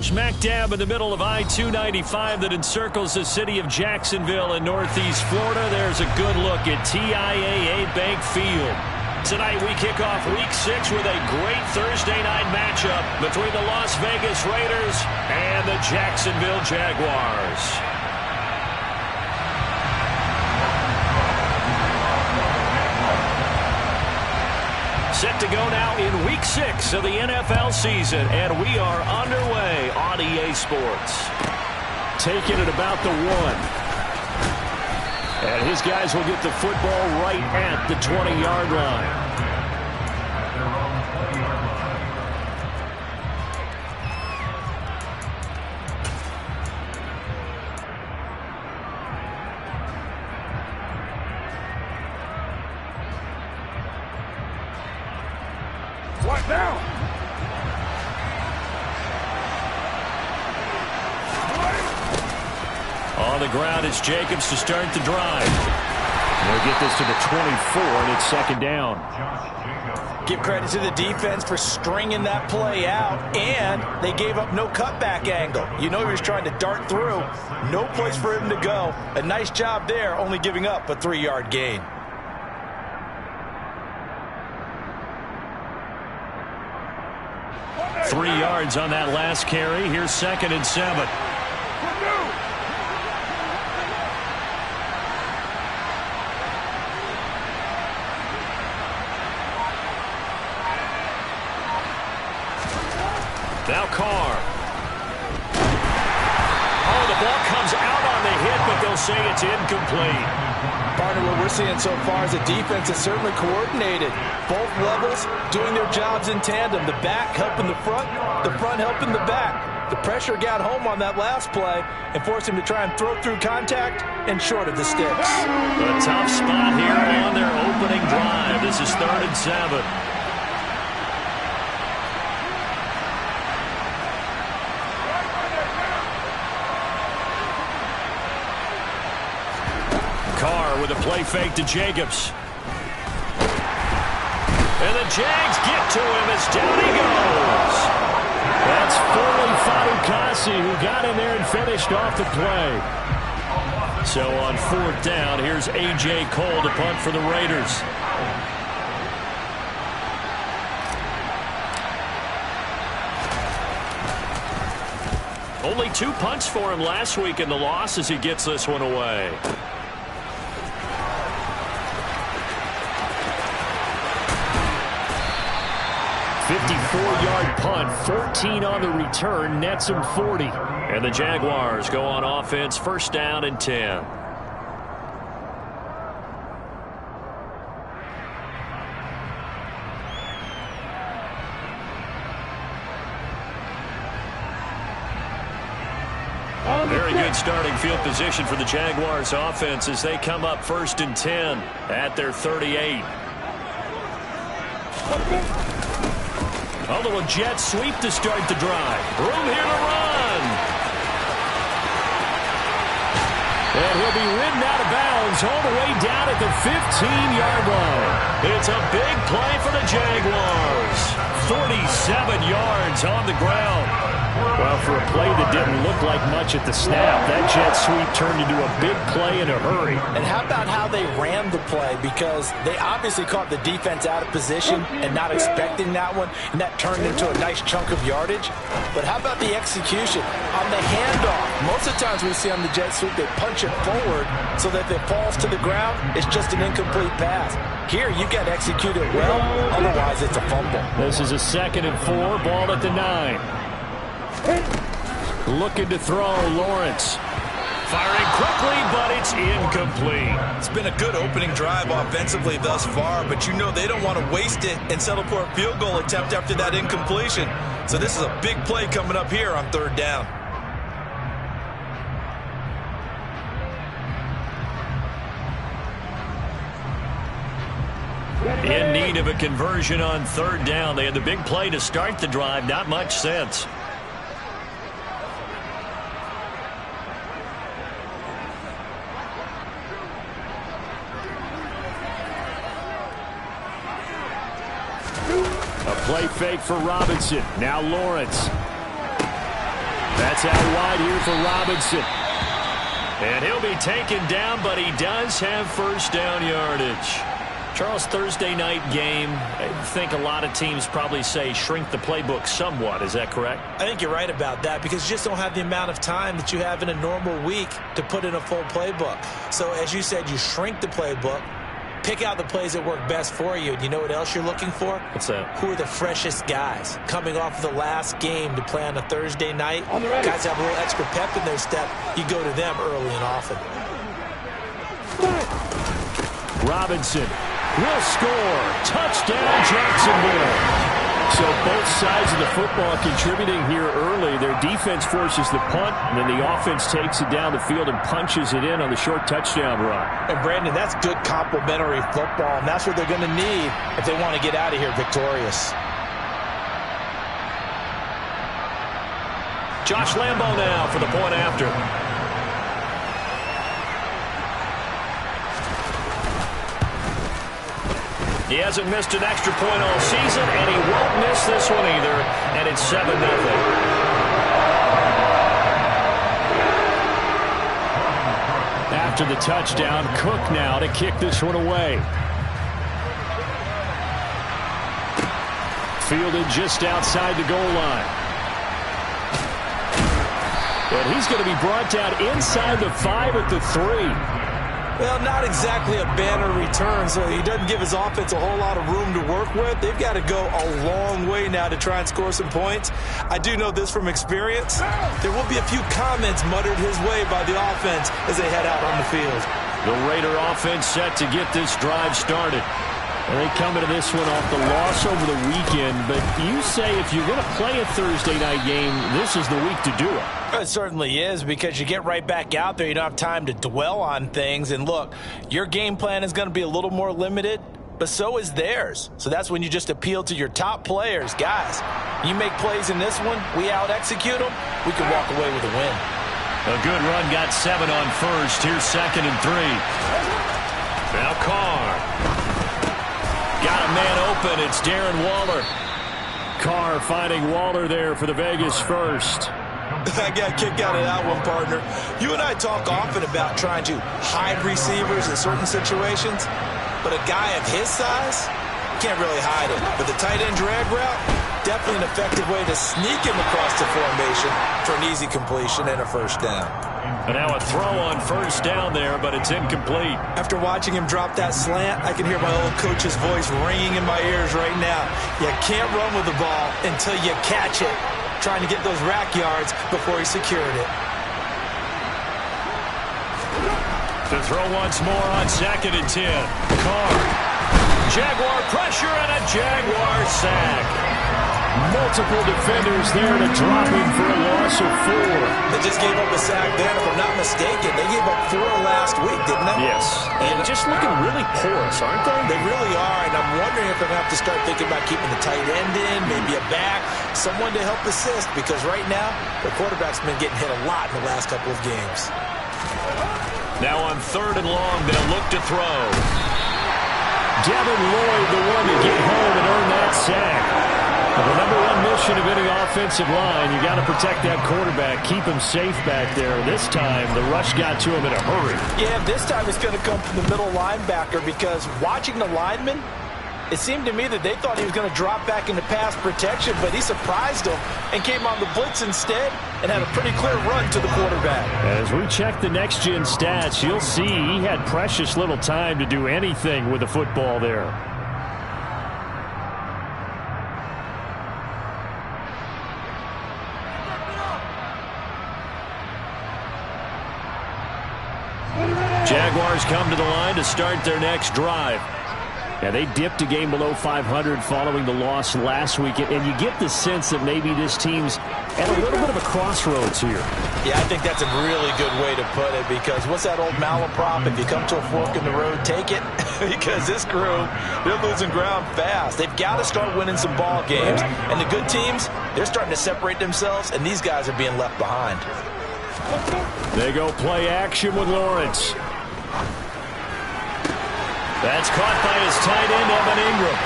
Smack dab in the middle of I-295 that encircles the city of Jacksonville in northeast Florida. There's a good look at TIAA Bank Field. Tonight we kick off Week 6 with a great Thursday night matchup between the Las Vegas Raiders and the Jacksonville Jaguars. Set to go now in Week 6 of the NFL season, and we are underway on EA Sports. Taking it about the 1. And his guys will get the football right at the 20-yard line. What now? On the ground, it's Jacobs to start the drive. They'll get this to the 24, and it's second down. Give credit to the defense for stringing that play out, and they gave up no cutback angle. You know he was trying to dart through. No place for him to go. A nice job there, only giving up a 3-yard gain. Three yards on that last carry. Here's 2nd and 7. Now Carr. Oh, the ball comes out on the hit, but they'll say it's incomplete. Partner, what we're seeing so far is the defense is certainly coordinated. Both levels doing their jobs in tandem. The back helping the front helping the back. The pressure got home on that last play and forced him to try and throw through contact and short of the sticks. A tough spot here on their opening drive. This is 3rd and 7. Carr with a play fake to Jacobs. And the Jags get to him as down he goes. That's Foley Fatukasi who got in there and finished off the play. So on 4th down, here's A.J. Cole to punt for the Raiders. Only 2 punts for him last week in the loss as he gets this one away. 54-yard punt, 14 on the return, nets him 40. And the Jaguars go on offense, 1st down and 10. Very good starting field position for the Jaguars offense as they come up 1st and 10 at their 38. A little jet sweep to start the drive. Room here to run. And he'll be ridden out of bounds all the way down at the 15-yard line. It's a big play for the Jaguars. 47 yards on the ground. Well, for a play that didn't look like much at the snap, that jet sweep turned into a big play in a hurry. And how about how they ran the play? Because they obviously caught the defense out of position and not expecting that one, and that turned into a nice chunk of yardage. But how about the execution? On the handoff, most of the times we see on the jet sweep, they punch it forward so that if it falls to the ground, it's just an incomplete pass. Here, you got to execute it well, otherwise it's a fumble. This is a 2nd and 4, ball at the 9. Looking to throw, Lawrence. Firing quickly, but it's incomplete. It's been a good opening drive offensively thus far, but you know they don't want to waste it and settle for a field goal attempt after that incompletion. So this is a big play coming up here on 3rd down. In need of a conversion on 3rd down. They had the big play to start the drive. Not much sense. A play fake for Robinson. Now Lawrence. That's out wide here for Robinson. And he'll be taken down, but he does have first down yardage. Charles, Thursday night game, I think a lot of teams probably say shrink the playbook somewhat. Is that correct? I think you're right about that because you just don't have the amount of time that you have in a normal week to put in a full playbook. So as you said, you shrink the playbook, pick out the plays that work best for you. And you know what else you're looking for? What's that? Who are the freshest guys coming off the last game to play on a Thursday night? Guys have a little extra pep in their step. You go to them early and often. Robinson will score. Touchdown, Jacksonville. So both sides of the football contributing here early. Their defense forces the punt, and then the offense takes it down the field and punches it in on the short touchdown run. And, Brandon, that's good complementary football, and that's what they're going to need if they want to get out of here victorious. Josh Lambo now for the point after. He hasn't missed an extra point all season, and he won't miss this one either, and it's 7-0. After the touchdown, Cook now to kick this one away. Fielded just outside the goal line. And he's going to be brought down inside the 5 at the 3. Well, not exactly a banner return, so he doesn't give his offense a whole lot of room to work with. They've got to go a long way now to try and score some points. I do know this from experience. There will be a few comments muttered his way by the offense as they head out on the field. The Raider offense set to get this drive started. And they come into this one off the loss over the weekend. But you say if you're going to play a Thursday night game, this is the week to do it. It certainly is because you get right back out there. You don't have time to dwell on things. And look, your game plan is going to be a little more limited, but so is theirs. So that's when you just appeal to your top players. Guys, you make plays in this one, we out-execute them, we can walk away with a win. A good run, got 7 on first. Here's 2nd and 3. Now Carr. Got a man open. It's Darren Waller. Carr finding Waller there for the Vegas first. I got a kick out of that one, partner. You and I talk often about trying to hide receivers in certain situations, but a guy of his size can't really hide him. But the tight end drag route, definitely an effective way to sneak him across the formation for an easy completion and a first down. And now a throw on first down there, but it's incomplete. After watching him drop that slant, I can hear my old coach's voice ringing in my ears right now. You can't run with the ball until you catch it. Trying to get those rack yards before he secured it. The throw once more on 2nd and 10. Carr. Jaguar pressure and a Jaguar sack. Multiple defenders there to drop him for a loss of 4. They just gave up a sack there. If I'm not mistaken, they gave up 4 last week, didn't they? Yes. And just looking really porous, aren't they? They really are, and I'm wondering if they're going to have to start thinking about keeping the tight end in, maybe a back, someone to help assist, because right now, the quarterback's been getting hit a lot in the last couple of games. Now on 3rd and long, they'll look to throw. Devin Lloyd, the one to get home and earn that sack. Well, the number one mission of any offensive line, you got to protect that quarterback, keep him safe back there. This time, the rush got to him in a hurry. Yeah, this time it's going to come from the middle linebacker because watching the lineman, it seemed to me that they thought he was going to drop back into pass protection, but he surprised them and came on the blitz instead and had a pretty clear run to the quarterback. As we check the next-gen stats, you'll see he had precious little time to do anything with the football there. Jaguars come to the line to start their next drive. Yeah, they dipped a game below 500 following the loss last week, and you get the sense that maybe this team's at a little bit of a crossroads here. Yeah, I think that's a really good way to put it because what's that old malaprop? If you come to a fork in the road, take it. Because this crew, they're losing ground fast. They've got to start winning some ball games. And the good teams, they're starting to separate themselves, and these guys are being left behind. They go play action with Lawrence. That's caught by his tight end, Evan Ingram.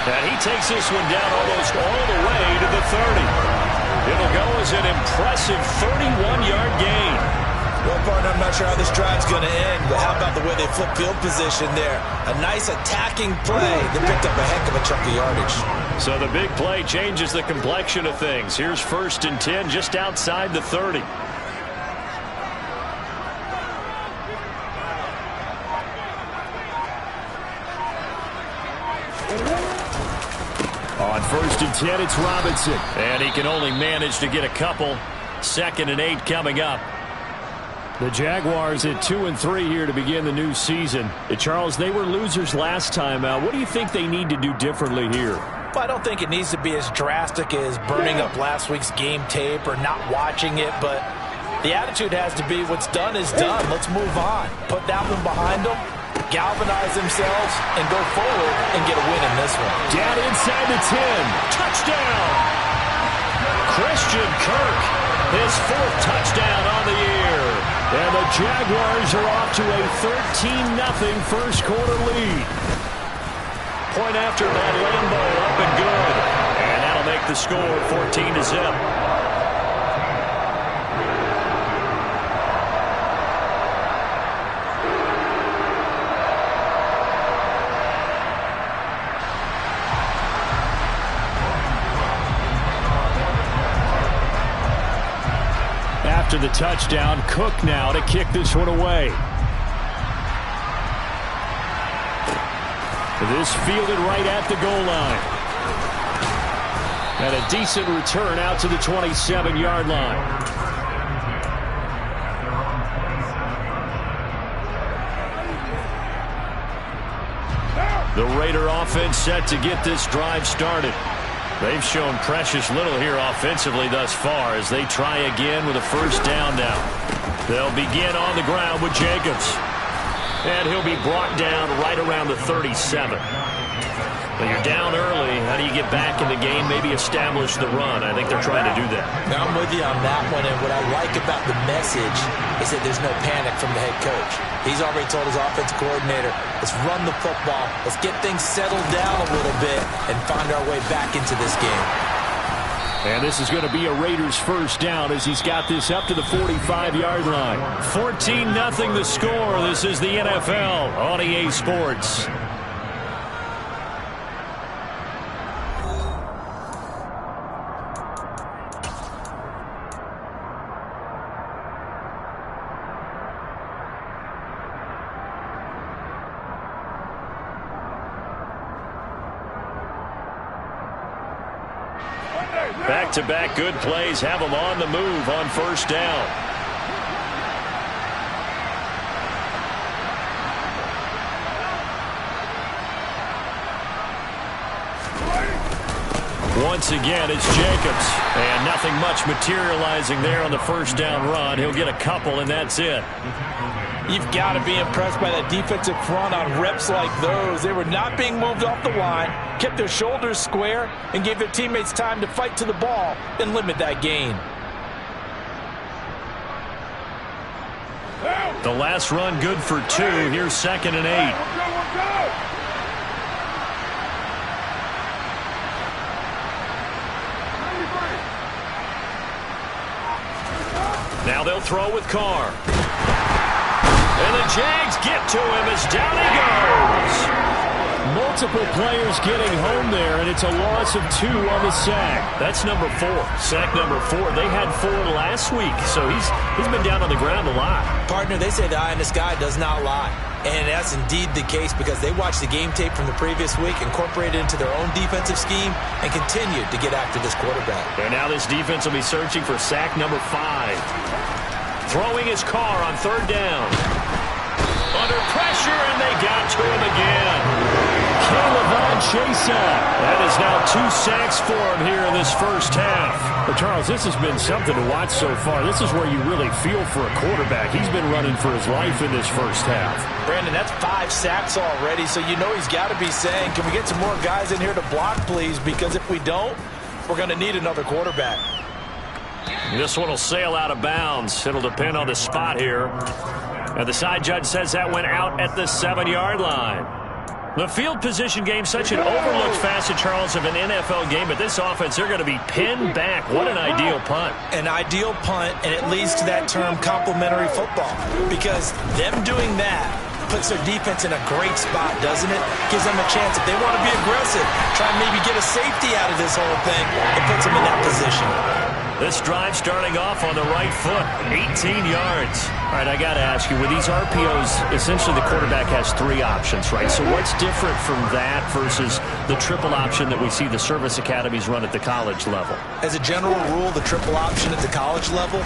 And he takes this one down almost all the way to the 30. It'll go as an impressive 31-yard gain. Well, partner, I'm not sure how this drive's going to end, but how about the way they flip field position there? A nice attacking play that picked up a heck of a chunk of yardage. So the big play changes the complexion of things. Here's 1st and 10 just outside the 30. On 1st and 10, it's Robinson. And he can only manage to get a couple. 2nd and 8 coming up. The Jaguars at 2-3 here to begin the new season. Charles, they were losers last time out. What do you think they need to do differently here? Well, I don't think it needs to be as drastic as burning up last week's game tape or not watching it, but the attitude has to be what's done is done. Let's move on. Put that one behind them, galvanize themselves, and go forward and get a win in this one. Down inside the 10. Touchdown! Christian Kirk, his 4th touchdown on the year. And the Jaguars are off to a 13-0 first quarter lead. Point after by Lambeau, up and good. And that'll make the score 14-0. After the touchdown, Cook now to kick this one away. This fielded right at the goal line. And a decent return out to the 27-yard line. The Raider offense set to get this drive started. They've shown precious little here offensively thus far as they try again with a 1st down now. They'll begin on the ground with Jacobs. And he'll be brought down right around the 37. Well, you're down early. How do you get back in the game? Maybe establish the run. I think they're trying to do that. Now, I'm with you on that one, and what I like about the message is that there's no panic from the head coach. He's already told his offensive coordinator, let's run the football, let's get things settled down a little bit, and find our way back into this game. And this is going to be a Raiders 1st down as he's got this up to the 45-yard line. 14-0 the score. This is the NFL on EA Sports. Back-to-back good plays have them on the move on 1st down. Once again, it's Jacobs. And nothing much materializing there on the 1st down run. He'll get a couple, and that's it. You've got to be impressed by that defensive front on reps like those. They were not being moved off the line, kept their shoulders square, and gave their teammates time to fight to the ball and limit that gain. The last run good for 2. Here's 2nd and 8. Now they'll throw with Carr. And the Jags get to him as down he goes. Multiple players getting home there, and it's a loss of 2 on the sack. That's number 4. Sack number 4. They had 4 last week, so he's been down on the ground a lot. Partner, they say the eye in the sky does not lie. And that's indeed the case because they watched the game tape from the previous week, incorporated it into their own defensive scheme, and continued to get after this quarterback. And now this defense will be searching for sack number 5. Throwing his Carr on 3rd down. Under pressure, and they got to him again. Caleb Chase. That is now 2 sacks for him here in this 1st half. But Charles, this has been something to watch so far. This is where you really feel for a quarterback. He's been running for his life in this 1st half. Brandon, that's 5 sacks already, so you know he's got to be saying, can we get some more guys in here to block, please? Because if we don't, we're going to need another quarterback. This one will sail out of bounds. It'll depend on the spot here. And the side judge says that went out at the 7-yard line. The field position game, such an overlooked facet, Charles, of an NFL game, but this offense, they're going to be pinned back. What an ideal punt. An ideal punt, and it leads to that term complementary football, because them doing that puts their defense in a great spot, doesn't it? Gives them a chance, if they want to be aggressive, try and maybe get a safety out of this whole thing. It puts them in that position. This drive starting off on the right foot, 18 yards. All right, I got to ask you, with these RPOs, essentially the quarterback has 3 options, right? So what's different from that versus the triple option that we see the service academies run at the college level? As a general rule, the triple option at the college level,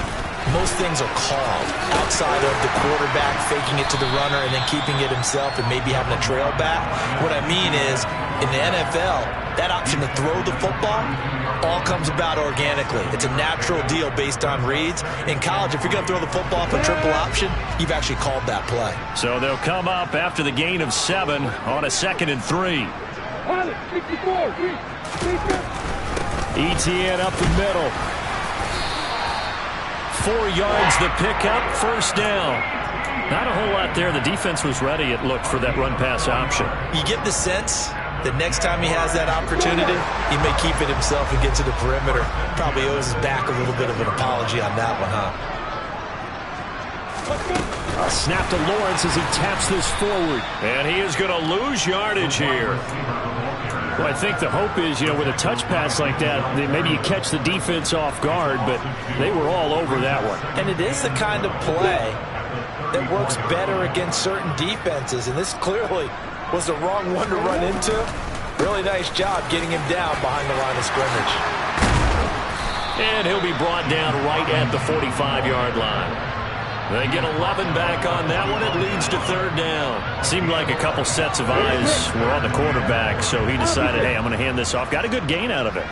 most things are called outside of the quarterback faking it to the runner and then keeping it himself and maybe having a trail back. What I mean is, in the NFL, that option to throw the football all comes about organically. It's a natural deal based on reads. In college, if you're going to throw the football off a triple option, you've actually called that play. So they'll come up after the gain of 7 on a 2nd and 3. ETN up the middle. 4 yards the pickup, first down. Not a whole lot there. The defense was ready, it looked, for that run-pass option. You get the sense that next time he has that opportunity, he may keep it himself and get to the perimeter. Probably owes his back a little bit of an apology on that one, huh? Snap to Lawrence as he taps this forward. And he is going to lose yardage here. Well, I think the hope is, with a touch pass like that, maybe you catch the defense off guard, but they were all over that one. And it is the kind of play that works better against certain defenses, and this clearly was the wrong one to run into. Really nice job getting him down behind the line of scrimmage. And he'll be brought down right at the 45-yard line. They get 11 back on that one. It leads to 3rd down. Seemed like a couple sets of eyes were on the quarterback, so he decided, hey, I'm going to hand this off. Got a good gain out of it.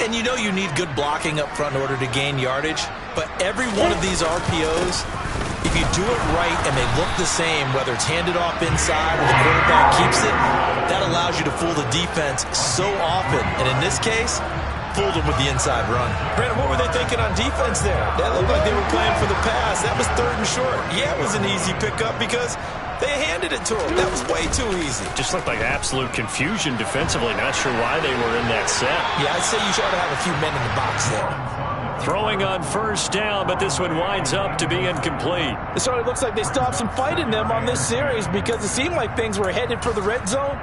And you need good blocking up front in order to gain yardage, but every one of these RPOs, if you do it right and they look the same, whether it's handed off inside or the quarterback keeps it, that allows you to fool the defense so often. And in this case, fooled them with the inside run. Brandon, what were they thinking on defense there? That looked like they were playing for the pass. That was 3rd and short. Yeah, it was an easy pickup because they handed it to him. That was way too easy. Just looked like absolute confusion defensively. Not sure why they were in that set. Yeah, I'd say you should have a few men in the box there. Throwing on first down, but this one winds up to be incomplete. It certainly looks like they stopped some fight in them on this series because it seemed like things were headed for the red zone.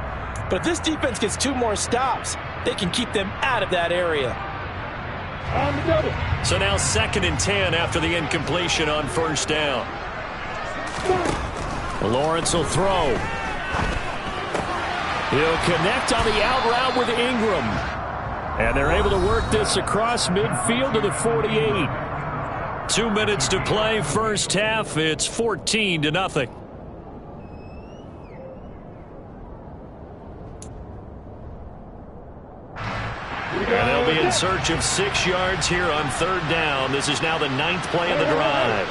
But if this defense gets 2 more stops, they can keep them out of that area. So now 2nd and 10 after the incompletion on first down. Lawrence will throw. He'll connect on the out route with Ingram. And they're able to work this across midfield to the 48. 2 minutes to play, first half. It's 14-0. And they'll be in search of 6 yards here on 3rd down. This is now the 9th play of the drive.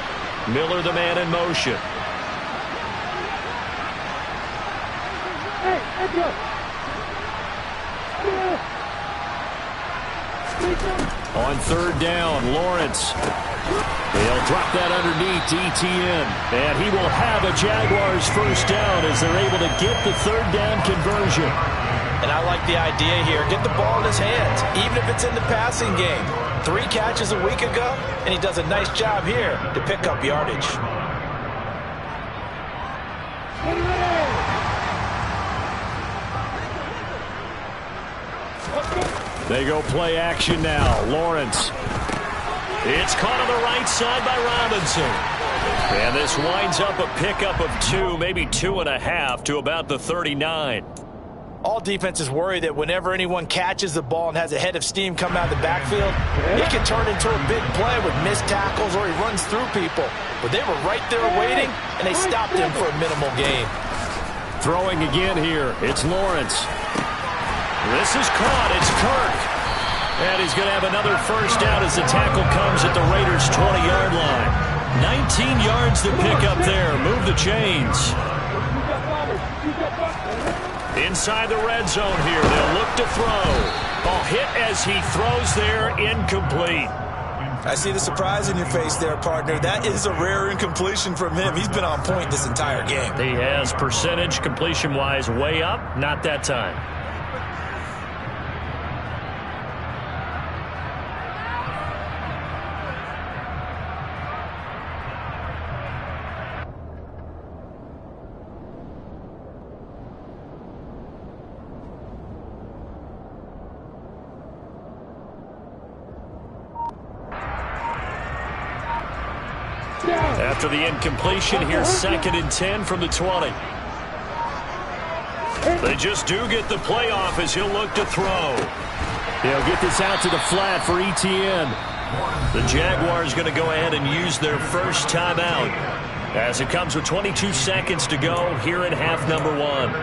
Miller, the man in motion. On 3rd down, Lawrence. They'll drop that underneath to ETN. And he will have a Jaguars first down as they're able to get the 3rd down conversion. And I like the idea here. Get the ball in his hands, even if it's in the passing game. 3 catches a week ago, and he does a nice job here to pick up yardage. They go play action now. Lawrence. It's caught on the right side by Robinson. And this winds up a pickup of 2, maybe 2.5 to about the 39. All defenses worry that whenever anyone catches the ball and has a head of steam come out of the backfield, it can turn into a big play with missed tackles or he runs through people. But they were right there waiting, and they stopped him for a minimal gain. Throwing again here. It's Lawrence. This is caught. It's Kirk. And he's going to have another first down as the tackle comes at the Raiders' 20-yard line. 19 yards to pick up there. Move the chains. Inside the red zone here. They'll look to throw. Ball hit as he throws there. Incomplete. I see the surprise in your face there, partner. That is a rare incompletion from him. He's been on point this entire game. He has percentage completion-wise way up, not that time. After the incompletion, here's 2nd and 10 from the 20. They just do get the playoff as he'll look to throw. He'll get this out to the flat for ETN. The Jaguars going to go ahead and use their first timeout as it comes with 22 seconds to go here in half number 1.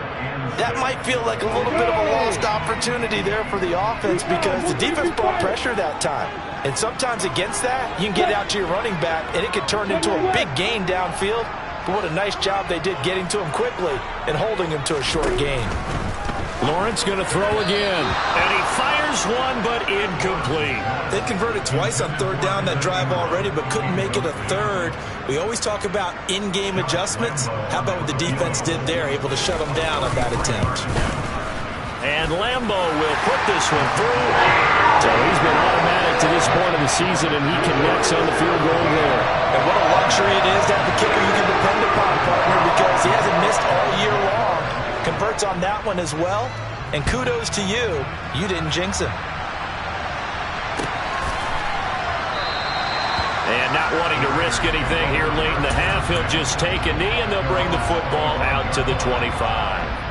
That might feel like a little bit of a lost opportunity there for the offense because the defense brought pressure that time. And sometimes against that, you can get out to your running back, and it could turn into a big gain downfield. But what a nice job they did getting to him quickly and holding him to a short gain. Lawrence going to throw again. And he fires one, but incomplete. They converted twice on 3rd down that drive already, but couldn't make it a 3rd. We always talk about in-game adjustments. How about what the defense did there, able to shut them down on that attempt. And Lambo will put this one through. So he's been automatic to this point of the season, and he connects on the field goal there. And what a luxury it is to have a kicker you can depend upon, partner, because he hasn't missed all year long. Converts on that one as well. And kudos to you. You didn't jinx him. And not wanting to risk anything here late in the half, he'll just take a knee, and they'll bring the football out to the 25.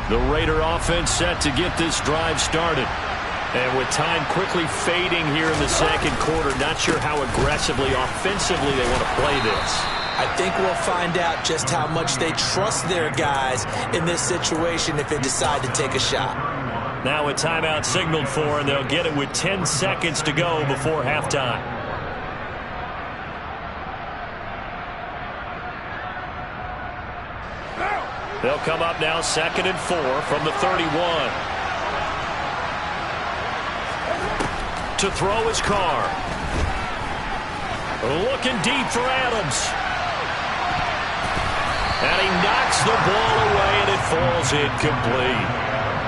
The Raider offense set to get this drive started. And with time quickly fading here in the second quarter, not sure how aggressively, offensively they want to play this. I think we'll find out just how much they trust their guys in this situation if they decide to take a shot. Now a timeout signaled for, and they'll get it with 10 seconds to go before halftime. They'll come up now 2nd and 4 from the 31. To throw his car. Looking deep for Adams. And he knocks the ball away, and it falls incomplete.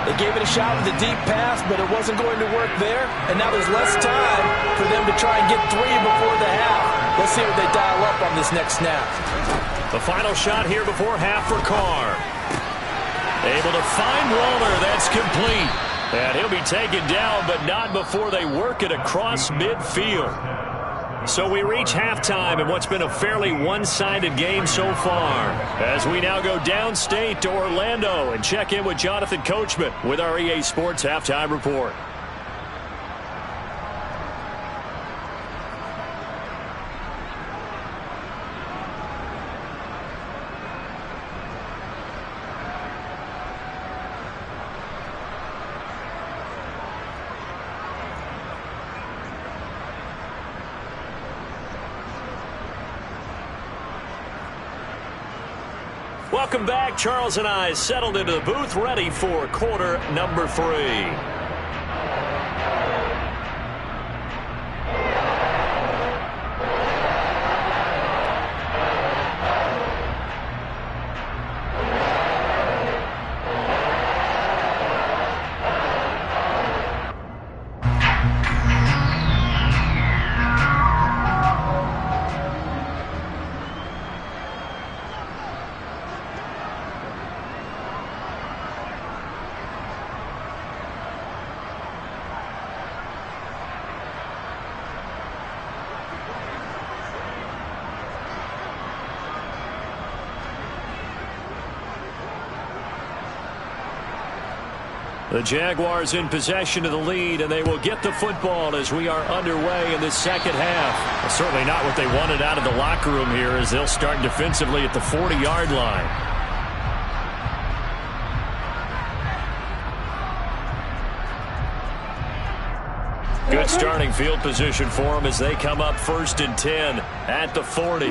They gave it a shot with a deep pass, but it wasn't going to work there. And now there's less time for them to try and get 3 before the half. Let's see what they dial up on this next snap. The final shot here before half for Carr. Able to find Waller. That's complete. And he'll be taken down, but not before they work it across midfield. So we reach halftime in what's been a fairly one-sided game so far, as we now go downstate to Orlando and check in with Jonathan Coachman with our EA Sports Halftime Report. Welcome back. Charles and I settled into the booth, ready for quarter number 3. The Jaguars in possession of the lead, and they will get the football as we are underway in the second half. Well, certainly not what they wanted out of the locker room here, as they'll start defensively at the 40-yard line. Good starting field position for them as they come up 1st and 10 at the 40.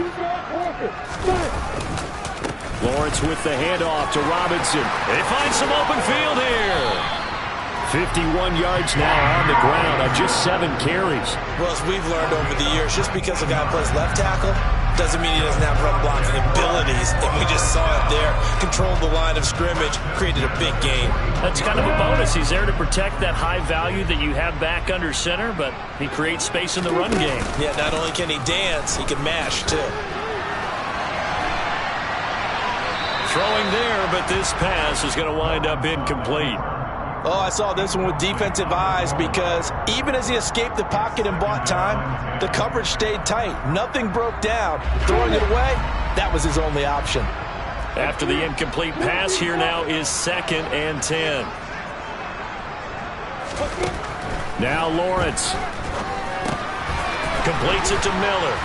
Lawrence with the handoff to Robinson. They find some open field here. 51 yards now on the ground on just 7 carries. Well, as we've learned over the years, just because a guy plays left tackle doesn't mean he doesn't have run blocking abilities. And we just saw it there. Controlled the line of scrimmage, created a big gain. That's kind of a bonus. He's there to protect that high value that you have back under center, but he creates space in the run game. Yeah, not only can he dance, he can mash too. Throwing there, but this pass is going to wind up incomplete. Oh, I saw this one with defensive eyes because even as he escaped the pocket and bought time, the coverage stayed tight. Nothing broke down. Throwing it away, that was his only option. After the incomplete pass, here now is 2nd and 10. Now Lawrence completes it to Miller.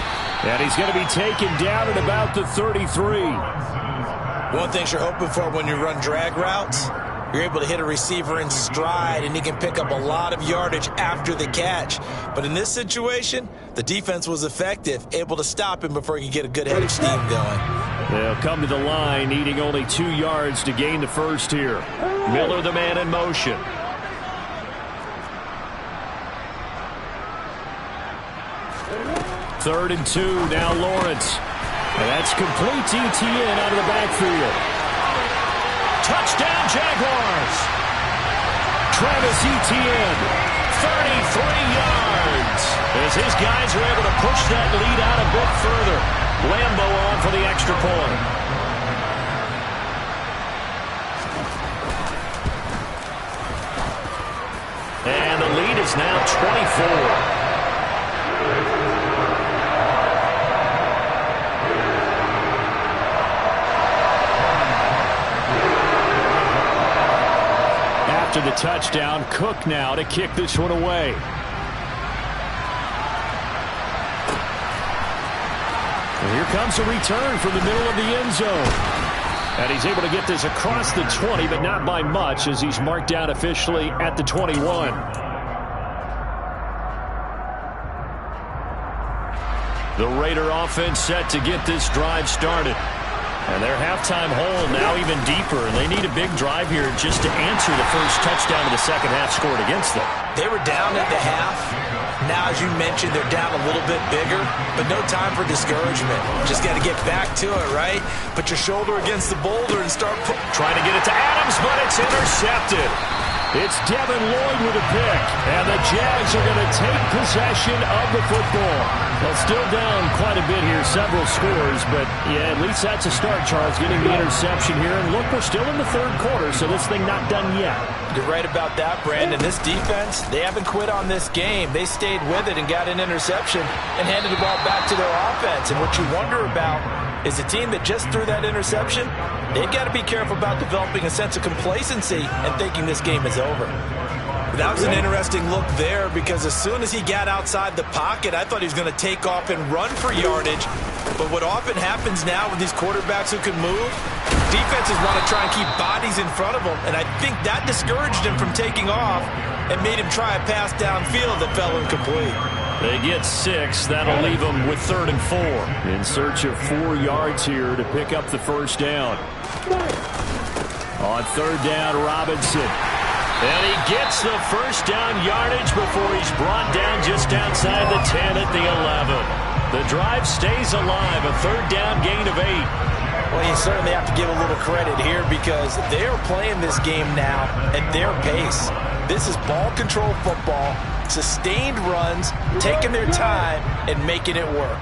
And he's going to be taken down at about the 33. One thing you're hoping for when you run drag routes, you're able to hit a receiver in stride, and he can pick up a lot of yardage after the catch. But in this situation, the defense was effective, able to stop him before he could get a good head of steam going. They'll come to the line, needing only 2 yards to gain the first here. Miller, the man in motion. Third and 2, now Lawrence. And that's complete to Etienne out of the backfield. Touchdown, Jaguars. Travis Etienne, 33 yards. As his guys are able to push that lead out a bit further. Lambo on for the extra point. And the lead is now 24. After the touchdown, Cook now to kick this one away. And here comes a return from the middle of the end zone. And he's able to get this across the 20, but not by much, as he's marked down officially at the 21. The Raider offense set to get this drive started. And their halftime hole now even deeper, and they need a big drive here just to answer the first touchdown of the second half scored against them. They were down at the half. Now, as you mentioned, they're down a little bit bigger, but no time for discouragement. Just got to get back to it, right? Put your shoulder against the boulder and start trying to get it to Adams, but it's intercepted. It's Devin Lloyd with a pick, and the Jags are going to take possession of the football. Well, still down quite a bit here, several scores, but yeah, at least that's a start, Charles, getting the interception here. And look, we're still in the third quarter, so this thing not done yet. You're right about that, Brandon. This defense, they haven't quit on this game. They stayed with it and got an interception and handed the ball back to their offense. And what you wonder about is a team that just threw that interception, they've got to be careful about developing a sense of complacency and thinking this game is over. That was an interesting look there because as soon as he got outside the pocket, I thought he was going to take off and run for yardage. But what often happens now with these quarterbacks who can move, defenses want to try and keep bodies in front of them. And I think that discouraged him from taking off and made him try a pass downfield that fell incomplete. They get 6. That'll leave them with 3rd and 4. In search of 4 yards here to pick up the first down. On 3rd down, Robinson. And he gets the first down yardage before he's brought down just outside the 10 at the 11. The drive stays alive, a 3rd down gain of 8. Well, you certainly have to give a little credit here because they are playing this game now at their pace. This is ball control football, sustained runs, taking their time, and making it work.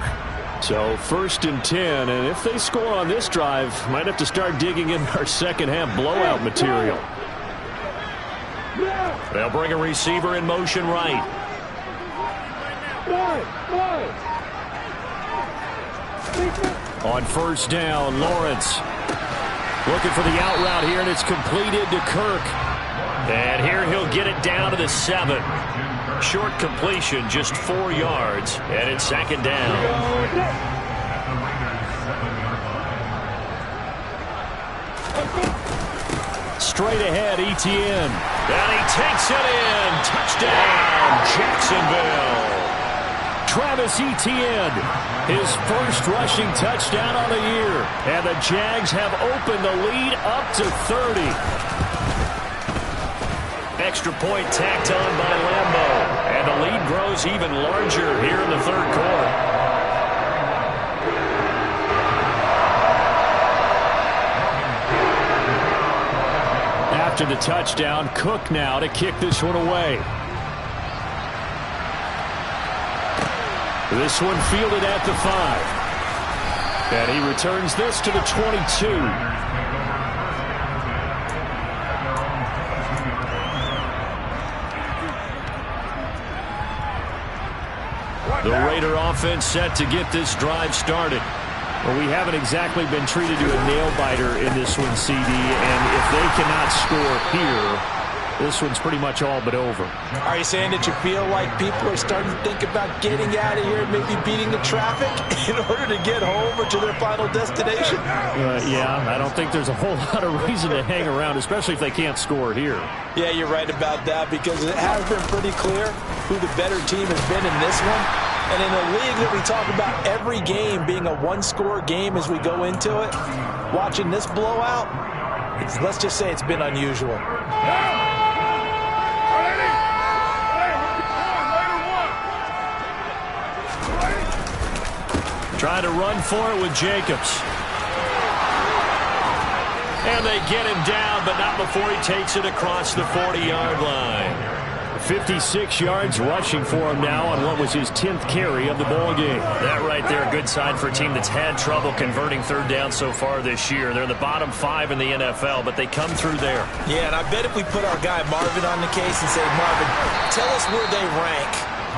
So 1st and 10, and if they score on this drive, might have to start digging in our second half blowout material. They'll bring a receiver in motion right. On 1st down, Lawrence looking for the out route here, and it's completed to Kirk. And here he'll get it down to the 7. Short completion, just 4 yards, and it's 2nd down. Straight ahead, Etienne. And he takes it in. Touchdown, Jacksonville. Travis Etienne, his first rushing touchdown on the year. And the Jags have opened the lead up to 30. Extra point tacked on by Lambo. And the lead grows even larger here in the third quarter. After the touchdown, Cook now to kick this one away. This one fielded at the 5. And he returns this to the 22. The Raider offense set to get this drive started. Well, we haven't exactly been treated to a nail-biter in this one, CD, and if they cannot score here, this one's pretty much all but over. Are you saying that you feel like people are starting to think about getting out of here and maybe beating the traffic in order to get home or to their final destination? Yeah, I don't think there's a whole lot of reason to hang around, especially if they can't score here. Yeah, you're right about that, because it has been pretty clear who the better team has been in this one. And in a league that we talk about every game being a one-score game as we go into it, watching this blowout, let's just say it's been unusual. Trying to run for it with Jacobs. And they get him down, but not before he takes it across the 40-yard line. 56 yards rushing for him now on what was his 10th carry of the ball game. That right there, a good sign for a team that's had trouble converting third down so far this year. They're in the bottom 5 in the NFL, but they come through there. Yeah, and I bet if we put our guy Marvin on the case and say, Marvin, tell us where they rank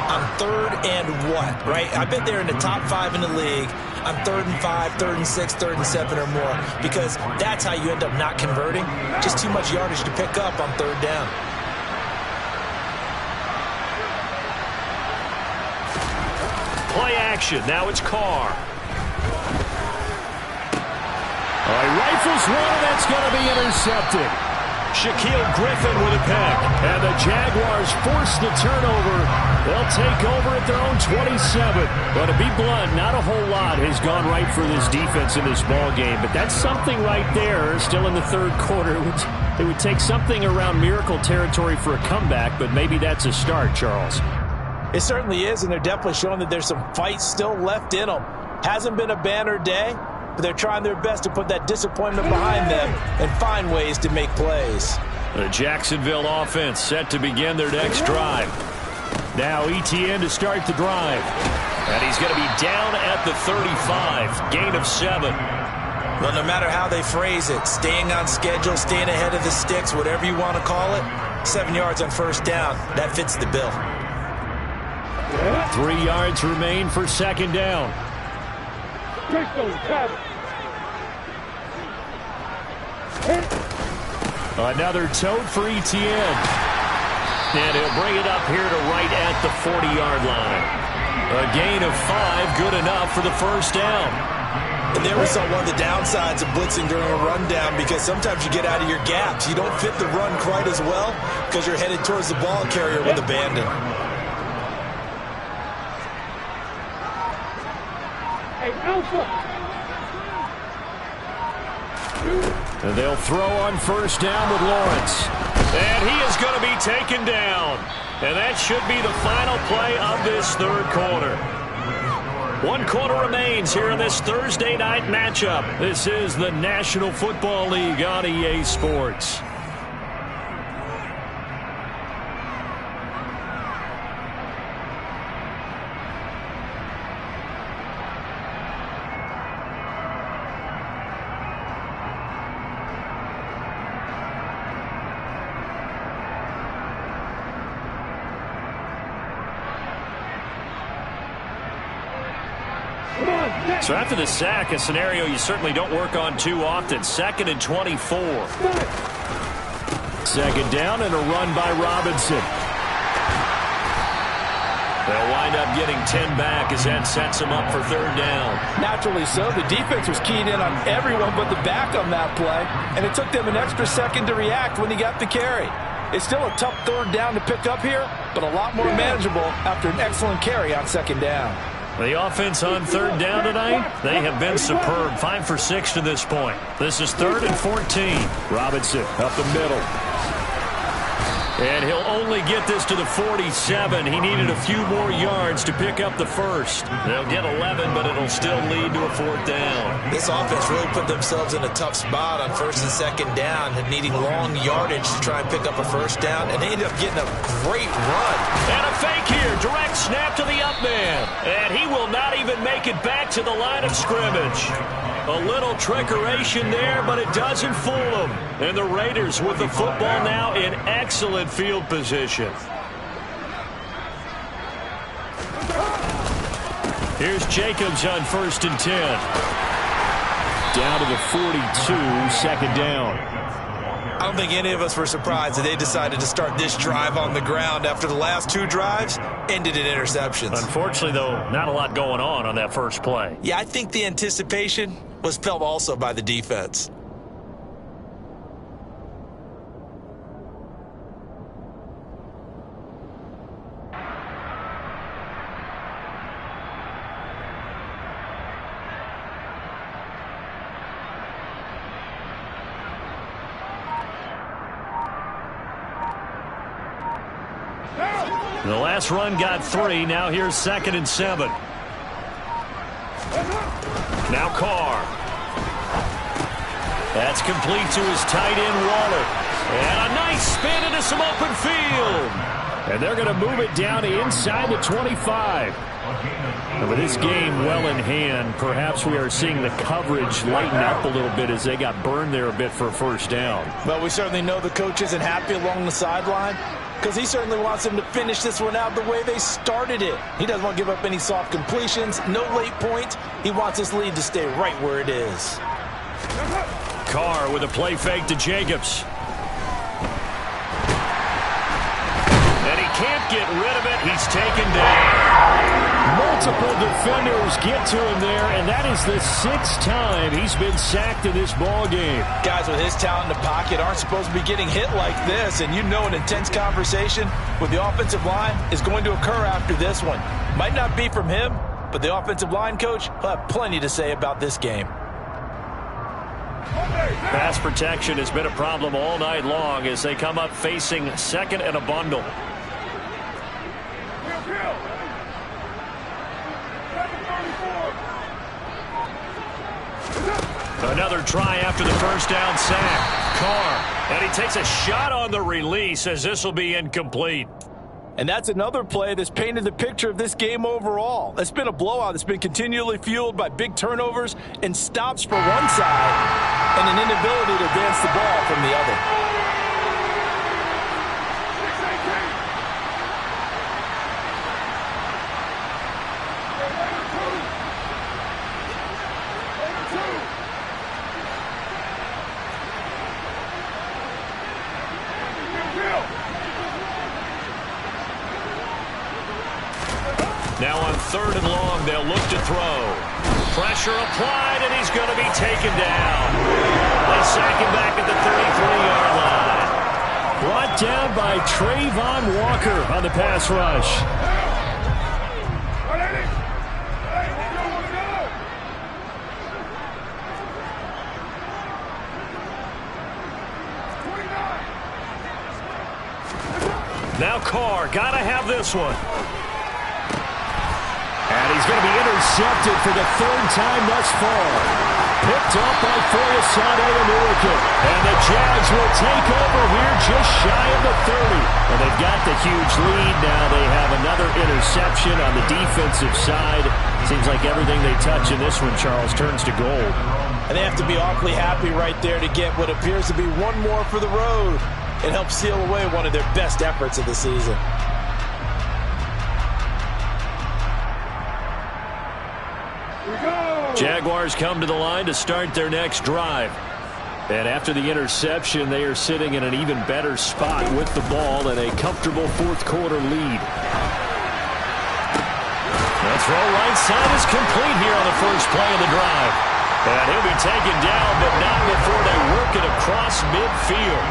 on third and what, right? I bet they're in the top 5 in the league on 3rd and 5, 3rd and 6, 3rd and 7 or more, because that's how you end up not converting. Just too much yardage to pick up on third down. Play action. Now it's Carr. All right, rifles one, and that's going to be intercepted. Shaquille Griffin with a pick. And the Jaguars force the turnover. They'll take over at their own 27. But to be blunt, not a whole lot has gone right for this defense in this ball game. But that's something right there, still in the third quarter. It would take something around miracle territory for a comeback, but maybe that's a start, Charles. It certainly is, and they're definitely showing that there's some fight still left in them. Hasn't been a banner day, but they're trying their best to put that disappointment behind them and find ways to make plays. The Jacksonville offense set to begin their next drive. Now Etienne to start the drive. And he's going to be down at the 35, gain of 7. Well, no matter how they phrase it, staying on schedule, staying ahead of the sticks, whatever you want to call it, 7 yards on first down, that fits the bill. 3 yards remain for second down. Another tote for Etienne. And he'll bring it up here to right at the 40-yard line. A gain of 5, good enough for the first down. And there we saw one of the downsides of blitzing during a rundown, because sometimes you get out of your gaps. You don't fit the run quite as well because you're headed towards the ball carrier with abandon. And they'll throw on first down with Lawrence. And he is going to be taken down. And that should be the final play of this third quarter. 1 quarter remains here in this Thursday night matchup. This is the National Football League on EA Sports. So after the sack, a scenario you certainly don't work on too often. 2nd and 24. Second down and a run by Robinson. They'll wind up getting 10 back as that sets them up for third down. Naturally so. The defense was keyed in on everyone but the back on that play, and it took them an extra second to react when he got the carry. It's still a tough third down to pick up here, but a lot more manageable after an excellent carry on second down. The offense on third down tonight, they have been superb. 5 for 6 to this point. This is 3rd and 14. Robinson up the middle. And he'll only get this to the 47. He needed a few more yards to pick up the first. They'll get 11, but it'll still lead to a 4th down. This offense really put themselves in a tough spot on 1st and 2nd down and needing long yardage to try and pick up a 1st down, and they ended up getting a great run. And a fake here. Direct snap to the up man. And he will not even make it back to the line of scrimmage. A little trickeration there, but it doesn't fool them. And the Raiders with the football now in excellent field position. Here's Jacobs on 1st and 10. Down to the 42, 2nd down. I don't think any of us were surprised that they decided to start this drive on the ground after the last 2 drives ended in interceptions. Unfortunately, though, not a lot going on that first play. Yeah, I think the anticipation was felt also by the defense. The last run got 3. Now here's 2nd and 7. Now Carr. That's complete to his tight end, Waller. And a nice spin into some open field. And they're going to move it down inside the 25. And with this game well in hand, perhaps we are seeing the coverage lighten up a little bit as they got burned there a bit for a 1st down. Well, we certainly know the coach isn't happy along the sideline because he certainly wants them to finish this one out the way they started it. He doesn't want to give up any soft completions, no late points. He wants this lead to stay right where it is. Carr with a play fake to Jacobs. And he can't get rid of it. He's taken down. Multiple defenders get to him there, and that is the 6th time he's been sacked in this ball game. Guys with his talent in the pocket aren't supposed to be getting hit like this, and you know an intense conversation with the offensive line is going to occur after this one. Might not be from him, but the offensive line coach will have plenty to say about this game. Pass protection has been a problem all night long as they come up facing 2nd and a bundle. Another try after the 1st down sack. Carr, and he takes a shot on the release as this will be incomplete. And that's another play that's painted the picture of this game overall. It's been a blowout that's been continually fueled by big turnovers and stops for one side and an inability to advance the ball from the other. Now on 3rd and long, they'll look to throw. Pressure applied, and he's going to be taken down. They sack him back at the 33-yard line. Brought down by Trayvon Walker on the pass rush. Now Carr, got to have this one. And he's going to be intercepted for the 3rd time thus far. Picked up by Foyesade American. And the Jags will take over here just shy of the 30. And they've got the huge lead now. They have another interception on the defensive side. Seems like everything they touch in this one, Charles, turns to gold. And they have to be awfully happy right there to get what appears to be one more for the road. It helps seal away one of their best efforts of the season. Jaguars come to the line to start their next drive. And after the interception, they are sitting in an even better spot with the ball and a comfortable 4th quarter lead. The throw right side is complete here on the first play of the drive. And he'll be taken down, but not before they work it across midfield.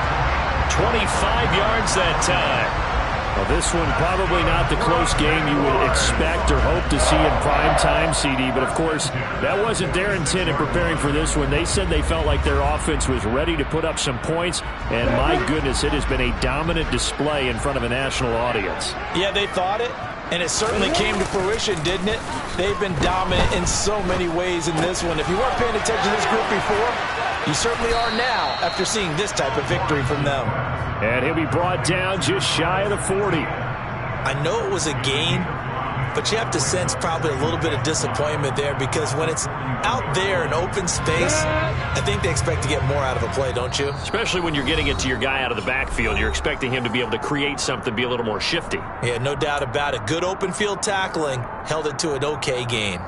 25 yards that time. Well, this one probably not the close game you would expect or hope to see in prime time, CD. But, of course, that wasn't their intent in preparing for this one. They said they felt like their offense was ready to put up some points. And, my goodness, it has been a dominant display in front of a national audience. Yeah, they thought it, and it certainly came to fruition, didn't it? They've been dominant in so many ways in this one. If you weren't paying attention to this group before, you certainly are now after seeing this type of victory from them. And he'll be brought down just shy of the 40. I know it was a gain, but you have to sense probably a little bit of disappointment there because when it's out there in open space, I think they expect to get more out of a play, don't you? Especially when you're getting it to your guy out of the backfield. You're expecting him to be able to create something, be a little more shifty. Yeah, no doubt about it. Good open field tackling held it to an okay gain.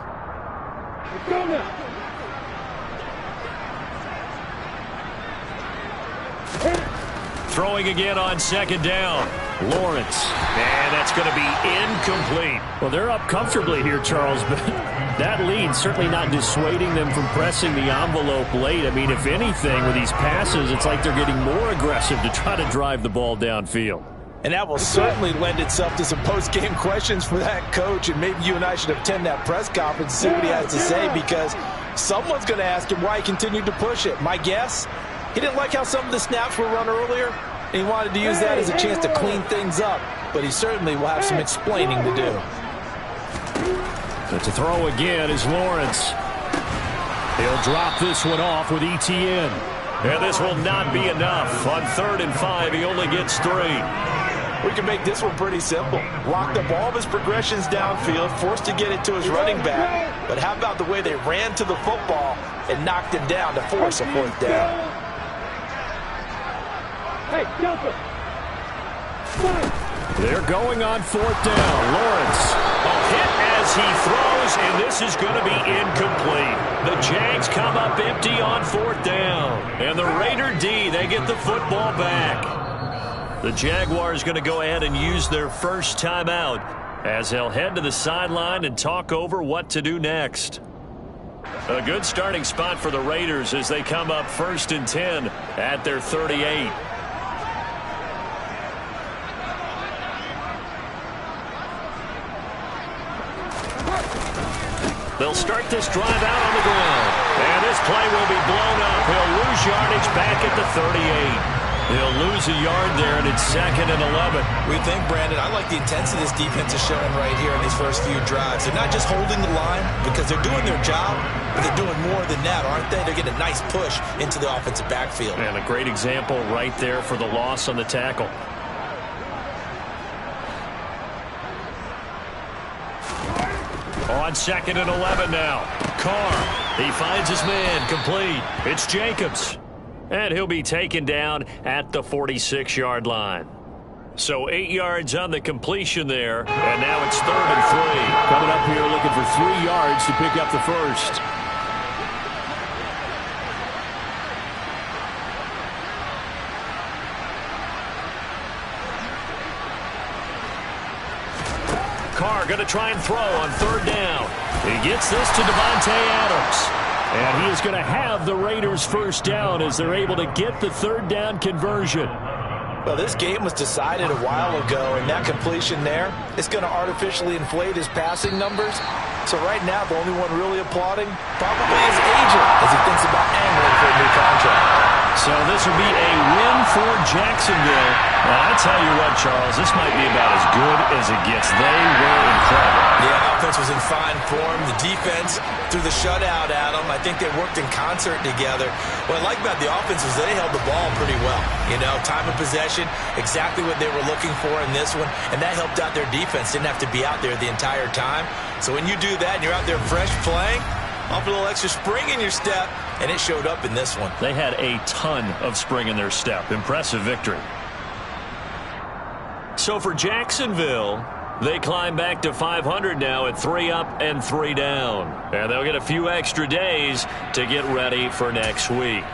Throwing again on second down. Lawrence. And that's going to be incomplete. Well, they're up comfortably here, Charles, but that lead certainly not dissuading them from pressing the envelope late. I mean, if anything, with these passes, it's like they're getting more aggressive to try to drive the ball downfield. And that will certainly lend itself to some post-game questions for that coach, and maybe you and I should attend that press conference and see what he has to say, because someone's going to ask him why he continued to push it. My guess, he didn't like how some of the snaps were run earlier, and he wanted to use that as a chance to clean things up. But he certainly will have some explaining to do. But to throw again is Lawrence. He'll drop this one off with ETN. And this will not be enough. On 3rd and 5, he only gets 3. We can make this one pretty simple. Locked up all of his progressions downfield, forced to get it to his running back. But how about the way they ran to the football and knocked him down to force a 4th down? Hey, they're going on 4th down. Lawrence. A hit as he throws, and this is going to be incomplete. The Jags come up empty on 4th down. And the Raider D, they get the football back. The Jaguars going to go ahead and use their first timeout as they'll head to the sideline and talk over what to do next. A good starting spot for the Raiders as they come up 1st and 10 at their 38. They'll start this drive out on the ground. And this play will be blown up. He'll lose yardage back at the 38. He'll lose a yard there, and it's 2nd and 11. We think, Brandon, I like the intensity this defense is showing right here in these first few drives. They're not just holding the line because they're doing their job, but they're doing more than that, aren't they? They're getting a nice push into the offensive backfield. And a great example right there for the loss on the tackle. On 2nd and 11 now. Carr, he finds his man, complete. It's Jacobs. And he'll be taken down at the 46-yard line. So 8 yards on the completion there, and now it's 3rd and 3. Coming up here looking for 3 yards to pick up the first. Carr going to try and throw on 3rd down. He gets this to Devontae Adams. And he is going to have the Raiders' first down as they're able to get the 3rd down conversion. Well, this game was decided a while ago, and that completion there is going to artificially inflate his passing numbers. So right now, the only one really applauding probably his agent as he thinks about angling for a new contract. So this will be a win for Jacksonville. Now, I tell you what, Charles, this might be about as good as it gets. They were incredible. Yeah, offense was in fine form. The defense threw the shutout at them. I think they worked in concert together. What I like about the offense is they held the ball pretty well. You know, time of possession, exactly what they were looking for in this one, and that helped out their defense. Didn't have to be out there the entire time. So when you do that and you're out there fresh playing, off a little extra spring in your step, and it showed up in this one. They had a ton of spring in their step. Impressive victory. So for Jacksonville, they climb back to 500 now at 3 up and 3 down. And they'll get a few extra days to get ready for next week.